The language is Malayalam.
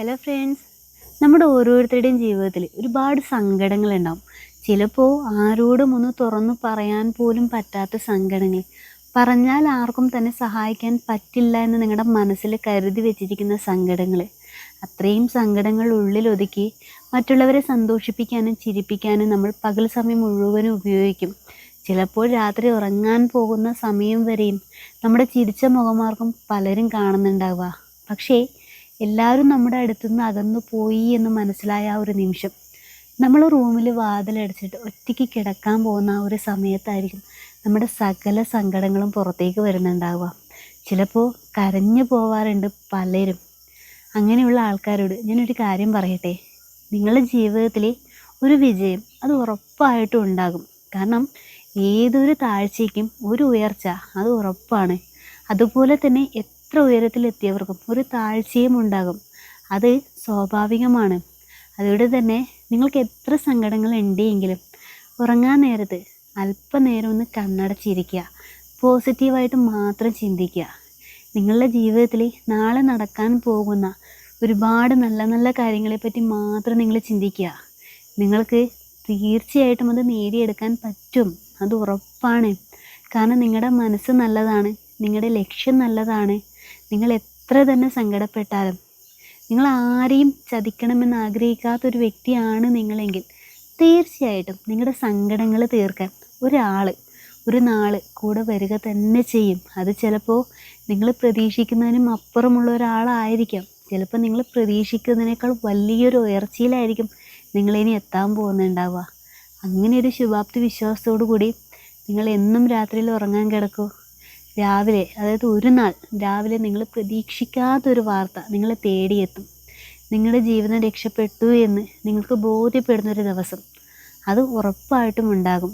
ഹലോ ഫ്രണ്ട്സ്, നമ്മുടെ ഓരോരുത്തരുടെയും ജീവിതത്തിൽ ഒരുപാട് സങ്കടങ്ങളുണ്ടാവും. ചിലപ്പോൾ ആരോടും ഒന്ന് തുറന്നു പറയാൻ പോലും പറ്റാത്ത സങ്കടങ്ങൾ, പറഞ്ഞാൽ ആർക്കും തന്നെ സഹായിക്കാൻ പറ്റില്ല എന്ന് നിങ്ങളുടെ മനസ്സിൽ കരുതി വെച്ചിരിക്കുന്ന സങ്കടങ്ങൾ. അത്രയും സങ്കടങ്ങൾ ഉള്ളിലൊതുക്കി മറ്റുള്ളവരെ സന്തോഷിപ്പിക്കാനും ചിരിപ്പിക്കാനും നമ്മൾ പകൽ സമയം മുഴുവനും ഉപയോഗിക്കും. ചിലപ്പോൾ രാത്രി ഉറങ്ങാൻ പോകുന്ന സമയം വരെയും നമ്മുടെ ചിരിച്ച മുഖമാർക്കും പലരും കാണുന്നുണ്ടാവുക. പക്ഷേ എല്ലാവരും നമ്മുടെ അടുത്തുനിന്ന് അകന്നു പോയി എന്ന് മനസ്സിലായ ആ ഒരു നിമിഷം, നമ്മൾ റൂമിൽ വാതിലടച്ചിട്ട് ഒറ്റയ്ക്ക് കിടക്കാൻ പോകുന്ന ആ ഒരു സമയത്തായിരിക്കും നമ്മുടെ സകല സങ്കടങ്ങളും പുറത്തേക്ക് വരുന്നുണ്ടാവുക. ചിലപ്പോൾ കരഞ്ഞു പോവാറുണ്ട് പലരും. അങ്ങനെയുള്ള ആൾക്കാരോട് ഞാനൊരു കാര്യം പറയട്ടെ, നിങ്ങളുടെ ജീവിതത്തിൽ ഒരു വിജയം അത് ഉറപ്പായിട്ടും ഉണ്ടാകും. കാരണം ഏതൊരു താഴ്ചയ്ക്കും ഒരു ഉയർച്ച അത് ഉറപ്പാണ്. അതുപോലെ തന്നെ എത്ര ഉയരത്തിലെത്തിയവർക്കും ഒരു താഴ്ചയും ഉണ്ടാകും. അത് സ്വാഭാവികമാണ്. അതുകൊണ്ട് തന്നെ നിങ്ങൾക്ക് എത്ര സങ്കടങ്ങൾ ഉണ്ടെങ്കിലും ഉറങ്ങാൻ നേരത്ത് അല്പനേരം ഒന്ന് കണ്ണടച്ചിരിക്കുക. പോസിറ്റീവായിട്ട് മാത്രം ചിന്തിക്കുക. നിങ്ങളുടെ ജീവിതത്തിൽ നാളെ നടക്കാൻ പോകുന്ന ഒരുപാട് നല്ല നല്ല കാര്യങ്ങളെപ്പറ്റി മാത്രം നിങ്ങൾ ചിന്തിക്കുക. നിങ്ങൾക്ക് തീർച്ചയായിട്ടും അത് നേടിയെടുക്കാൻ പറ്റും, അത് ഉറപ്പാണ്. കാരണം നിങ്ങളുടെ മനസ്സ് നല്ലതാണ്, നിങ്ങളുടെ ലക്ഷ്യം നല്ലതാണ്. നിങ്ങൾ എത്ര തന്നെ സങ്കടപ്പെട്ടാലും, നിങ്ങൾ ആരെയും ചതിക്കണമെന്ന് ആഗ്രഹിക്കാത്തൊരു വ്യക്തിയാണ് നിങ്ങളെങ്കിൽ തീർച്ചയായിട്ടും നിങ്ങളുടെ സങ്കടങ്ങൾ തീർക്കാൻ ഒരു നാൾ കൂടെ വരിക തന്നെ ചെയ്യും. അത് ചിലപ്പോൾ നിങ്ങൾ പ്രതീക്ഷിക്കുന്നതിനും അപ്പുറമുള്ള ഒരാളായിരിക്കാം. ചിലപ്പോൾ നിങ്ങൾ പ്രതീക്ഷിക്കുന്നതിനേക്കാൾ വലിയൊരു ഉയർച്ചയിലായിരിക്കും നിങ്ങളിനി എത്താൻ പോകുന്നുണ്ടാവുക. അങ്ങനെ ഒരു ശുഭാപ്തി വിശ്വാസത്തോടു കൂടി നിങ്ങൾ എന്നും രാത്രിയിൽ ഉറങ്ങാൻ കിടക്കൂ. രാവിലെ, അതായത് ഒരു നാൾ രാവിലെ നിങ്ങൾ പ്രതീക്ഷിക്കാത്തൊരു വാർത്ത നിങ്ങളെ തേടിയെത്തും. നിങ്ങളുടെ ജീവിതം രക്ഷപ്പെട്ടു എന്ന് നിങ്ങൾക്ക് ബോധ്യപ്പെടുന്നൊരു ദിവസം അത് ഉറപ്പായിട്ടും ഉണ്ടാകും.